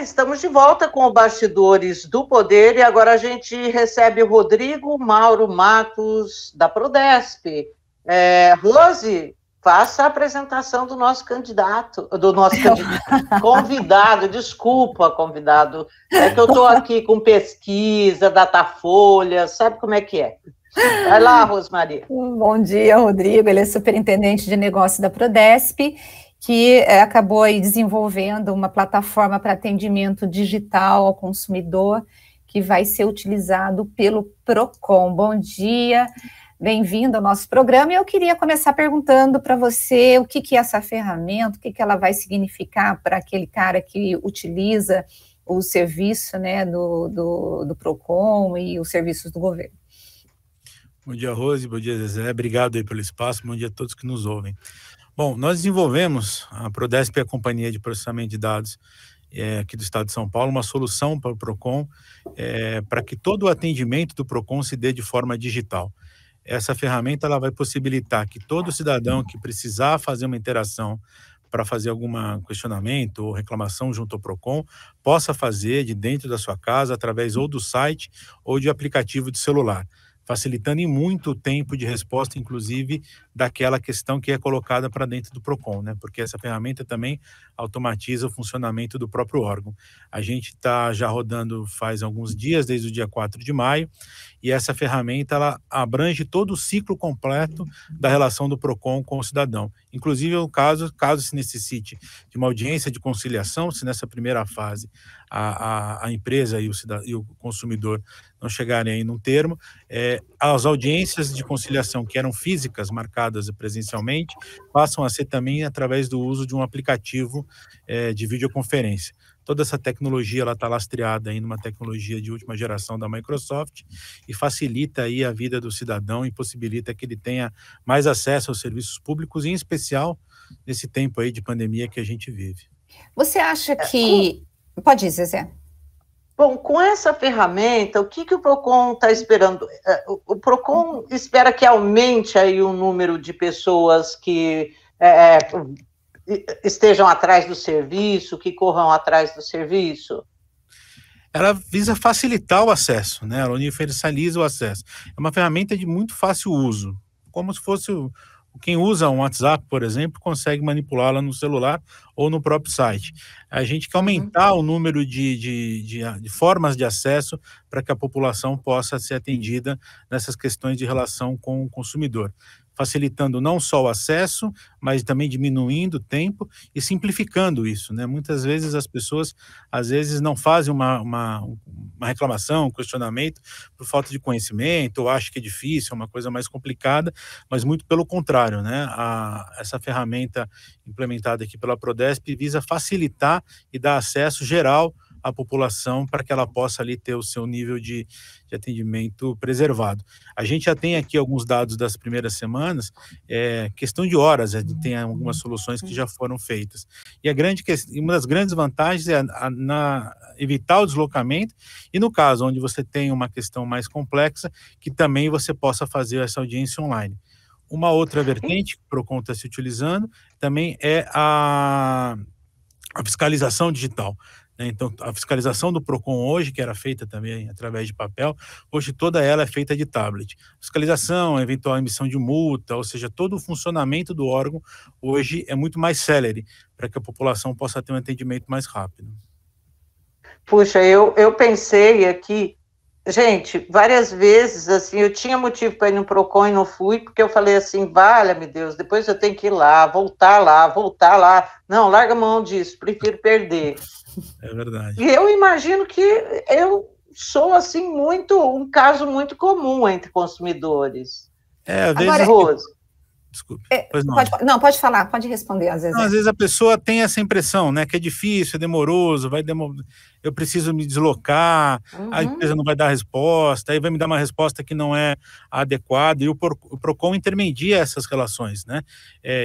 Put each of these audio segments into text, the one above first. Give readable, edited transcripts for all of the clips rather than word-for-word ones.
Estamos de volta com o Bastidores do Poder e agora a gente recebe o Rodrigo Mauro Matos, da Prodesp. Rose, faça a apresentação do nosso convidado, desculpa, convidado, é que eu estou aqui com pesquisa, Datafolha, sabe como é que é? Vai lá, Rosmaria. Bom dia, Rodrigo, ele é superintendente de negócio da Prodesp, que acabou aí desenvolvendo uma plataforma para atendimento digital ao consumidor, que vai ser utilizado pelo Procon. Bom dia, bem-vindo ao nosso programa. E eu queria começar perguntando para você o que é essa ferramenta, o que ela vai significar para aquele cara que utiliza o serviço, né, do Procon e os serviços do governo. Bom dia, Rose, bom dia, Zezé, obrigado aí pelo espaço, bom dia a todos que nos ouvem. Bom, nós desenvolvemos, a Prodesp é a companhia de processamento de dados aqui do estado de São Paulo, uma solução para o Procon, para que todo o atendimento do Procon se dê de forma digital. Essa ferramenta ela vai possibilitar que todo cidadão que precisar fazer uma interação para fazer algum questionamento ou reclamação junto ao Procon, possa fazer de dentro da sua casa, através ou do site ou de aplicativo de celular, facilitando em muito o tempo de resposta, inclusive, daquela questão que é colocada para dentro do Procon, né? Porque essa ferramenta também automatiza o funcionamento do próprio órgão. A gente está já rodando faz alguns dias, desde o dia 4 de maio, e essa ferramenta ela abrange todo o ciclo completo da relação do Procon com o cidadão. Inclusive, caso se necessite de uma audiência de conciliação, se nessa primeira fase a empresa e o consumidor não chegarem aí num termo, as audiências de conciliação que eram físicas, marcadas presencialmente, passam a ser também através do uso de um aplicativo de videoconferência. Toda essa tecnologia ela está lastreada aí numa tecnologia de última geração da Microsoft e facilita aí a vida do cidadão e possibilita que ele tenha mais acesso aos serviços públicos, em especial nesse tempo aí de pandemia que a gente vive. Você acha que... Pode ir, Zezé. Bom, com essa ferramenta, o que o Procon está esperando? O Procon espera que aumente aí o número de pessoas que estejam atrás do serviço, que corram atrás do serviço? Ela visa facilitar o acesso, né? Ela universaliza o acesso. É uma ferramenta de muito fácil uso, como se fosse quem usa um WhatsApp, por exemplo, consegue manipulá-la no celular ou no próprio site. A gente quer aumentar o número de formas de acesso para que a população possa ser atendida nessas questões de relação com o consumidor, facilitando não só o acesso, mas também diminuindo o tempo e simplificando isso, né? Muitas vezes as pessoas, às vezes, não fazem uma reclamação, um questionamento por falta de conhecimento, ou acham que é difícil, é uma coisa mais complicada, mas muito pelo contrário, né? Essa ferramenta implementada aqui pela Prodesp visa facilitar e dar acesso geral a população para que ela possa ali ter o seu nível de atendimento preservado. A gente já tem aqui alguns dados das primeiras semanas, questão de horas, a gente tem algumas soluções que já foram feitas. E uma das grandes vantagens é evitar o deslocamento e, no caso, onde você tem uma questão mais complexa, que também você possa fazer essa audiência online. Uma outra vertente que o Procon está se utilizando também é a fiscalização digital. Então, a fiscalização do Procon hoje, que era feita também através de papel, hoje toda ela é feita de tablet. Fiscalização, eventual emissão de multa, ou seja, todo o funcionamento do órgão hoje é muito mais célere, para que a população possa ter um atendimento mais rápido. Puxa, eu pensei aqui, gente, várias vezes, assim, eu tinha motivo para ir no Procon e não fui, porque eu falei assim, valha-me Deus, depois eu tenho que ir lá, voltar lá. Não, larga a mão disso, prefiro perder. É verdade. E eu imagino que eu sou, assim, um caso muito comum entre consumidores. Às vezes... Agora, Rose... Desculpe. Pode falar, pode responder, às vezes. Às vezes a pessoa tem essa impressão, né, que é difícil, é demoroso, eu preciso me deslocar, a empresa não vai dar resposta, aí vai me dar uma resposta que não é adequada, e o Procon intermedia essas relações, né?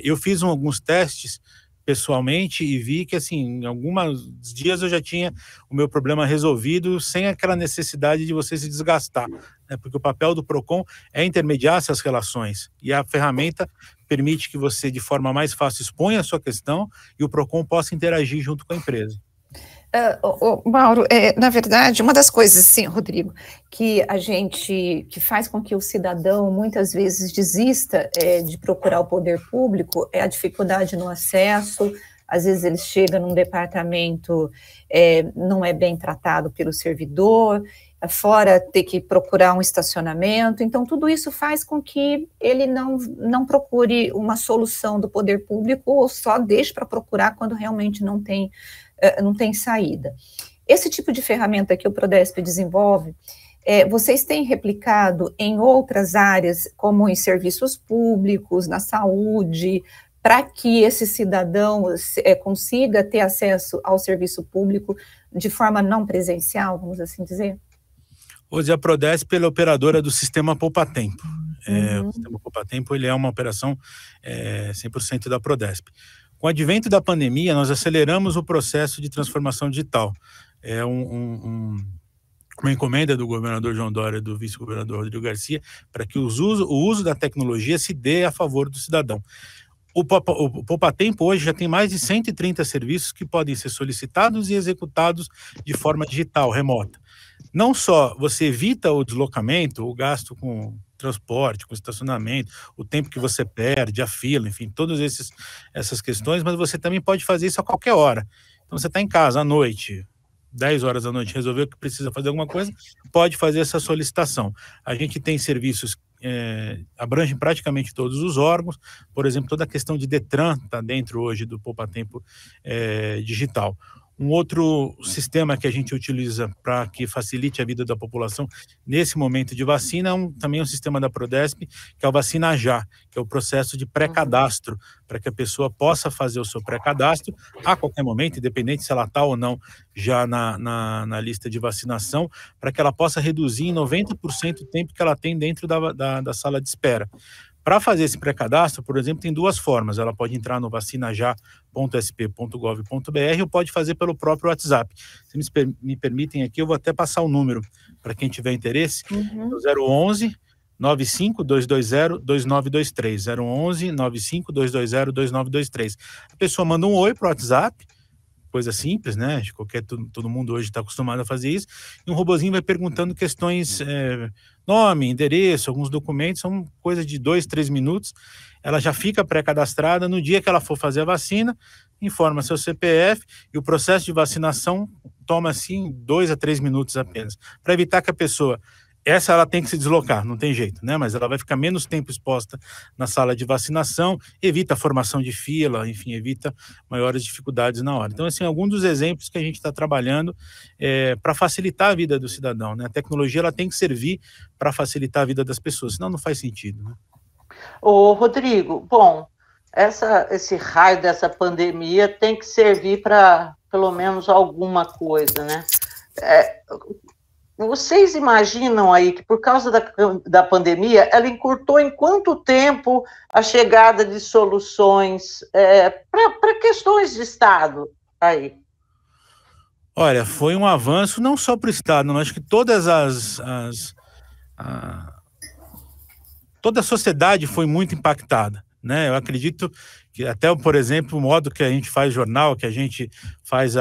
Eu fiz alguns testes pessoalmente e vi que, assim, em alguns dias eu já tinha o meu problema resolvido sem aquela necessidade de você se desgastar, né? Porque o papel do Procon é intermediar essas relações e a ferramenta permite que você, de forma mais fácil, exponha a sua questão e o Procon possa interagir junto com a empresa. Mauro, na verdade, uma das coisas, sim, Rodrigo, que faz com que o cidadão muitas vezes desista de procurar o poder público é a dificuldade no acesso. Às vezes ele chega num departamento, não é bem tratado pelo servidor, fora ter que procurar um estacionamento. Então, tudo isso faz com que ele não procure uma solução do poder público ou só deixe para procurar quando realmente não tem saída. Esse tipo de ferramenta que o Prodesp desenvolve, vocês têm replicado em outras áreas, como em serviços públicos, na saúde, para que esse cidadão consiga ter acesso ao serviço público de forma não presencial, vamos assim dizer? Hoje a Prodesp é a operadora do Sistema Poupa Tempo. O Sistema Poupa Tempo ele é uma operação 100% da Prodesp. Com o advento da pandemia, nós aceleramos o processo de transformação digital. É uma encomenda do governador João Dória e do vice-governador Rodrigo Garcia para que o uso da tecnologia se dê a favor do cidadão. O Poupa Tempo hoje já tem mais de 130 serviços que podem ser solicitados e executados de forma digital, remota. Não só você evita o deslocamento, o gasto com transporte, com estacionamento, o tempo que você perde, a fila, enfim, todas essas questões, mas você também pode fazer isso a qualquer hora. Então você está em casa à noite, 10 horas da noite, resolveu que precisa fazer alguma coisa, pode fazer essa solicitação. A gente tem serviços abrangem praticamente todos os órgãos, por exemplo, toda a questão de Detran está dentro hoje do Poupa Tempo digital. Um outro sistema que a gente utiliza para que facilite a vida da população nesse momento de vacina também é um sistema da Prodesp, que é o Vacina Já, que é o processo de pré-cadastro, para que a pessoa possa fazer o seu pré-cadastro a qualquer momento, independente se ela está ou não já na lista de vacinação, para que ela possa reduzir em 90% o tempo que ela tem dentro da sala de espera. Para fazer esse pré-cadastro, por exemplo, tem duas formas. Ela pode entrar no vacinajá.sp.gov.br ou pode fazer pelo próprio WhatsApp. Se me permitem aqui, eu vou até passar o número para quem tiver interesse. 011 95220 2923. 011 95220 2923. A pessoa manda um oi para o WhatsApp, coisa simples, né? Todo mundo hoje está acostumado a fazer isso. E um robozinho vai perguntando questões, nome, endereço, alguns documentos, são coisa de 2, 3 minutos. Ela já fica pré-cadastrada. No dia que ela for fazer a vacina, informa seu CPF e o processo de vacinação toma, assim, 2 a 3 minutos apenas. Para evitar que a pessoa... ela tem que se deslocar, não tem jeito, né? Mas ela vai ficar menos tempo exposta na sala de vacinação, evita a formação de fila, enfim, evita maiores dificuldades na hora. Então, assim, alguns dos exemplos que a gente está trabalhando para facilitar a vida do cidadão, né? A tecnologia ela tem que servir para facilitar a vida das pessoas, senão não faz sentido, né? Ô, Rodrigo, bom, esse raio dessa pandemia tem que servir para, pelo menos, alguma coisa, né? Vocês imaginam aí que por causa da pandemia, ela encurtou em quanto tempo a chegada de soluções para questões de Estado aí? Olha, foi um avanço não só para o Estado, não, acho que toda a sociedade foi muito impactada, né? Eu acredito que até, por exemplo, o modo que a gente faz jornal, que a gente faz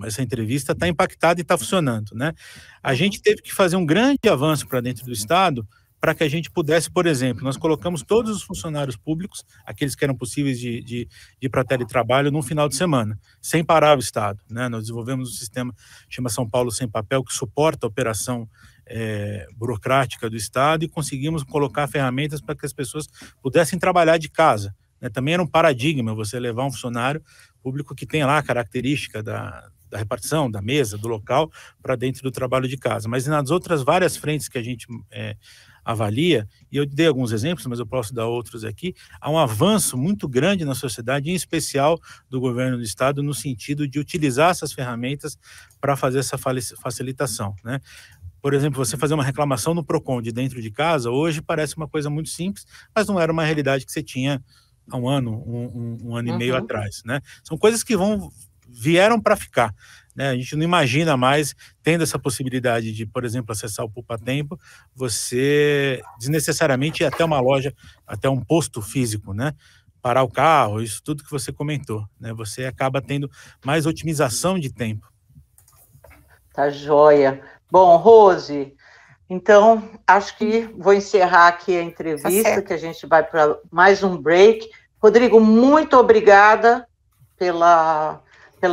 essa entrevista, está impactado e está funcionando, né? A gente teve que fazer um grande avanço para dentro do Estado para que a gente pudesse, por exemplo, nós colocamos todos os funcionários públicos, aqueles que eram possíveis de ir para teletrabalho num final de semana, sem parar o Estado, né? Nós desenvolvemos um sistema que chama São Paulo Sem Papel, que suporta a operação burocrática do Estado, e conseguimos colocar ferramentas para que as pessoas pudessem trabalhar de casa, né? Também era um paradigma você levar um funcionário público que tem lá a característica da repartição, da mesa, do local, para dentro do trabalho de casa. Mas nas outras várias frentes que a gente avalia, e eu dei alguns exemplos, mas eu posso dar outros aqui, há um avanço muito grande na sociedade, em especial do governo do Estado, no sentido de utilizar essas ferramentas para fazer essa facilitação, né? Por exemplo, você fazer uma reclamação no PROCON de dentro de casa, hoje parece uma coisa muito simples, mas não era uma realidade que você tinha há um ano, um ano e meio atrás, né? São coisas que vieram para ficar, né? A gente não imagina mais, tendo essa possibilidade de, por exemplo, acessar o Poupa Tempo, você desnecessariamente ir até uma loja, até um posto físico, né? Parar o carro, isso tudo que você comentou, né? Você acaba tendo mais otimização de tempo. Tá joia. Bom, Rose, então acho que vou encerrar aqui a entrevista, que a gente vai para mais um break. Rodrigo, muito obrigada pela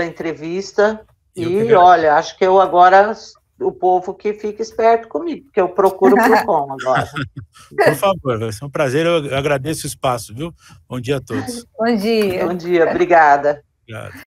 entrevista. E olha, acho que eu agora, o povo que fica esperto comigo, porque eu procuro o Procon agora. Por favor, vai ser um prazer, eu agradeço o espaço, viu? Bom dia a todos. Bom dia. Bom dia, obrigada. Obrigado.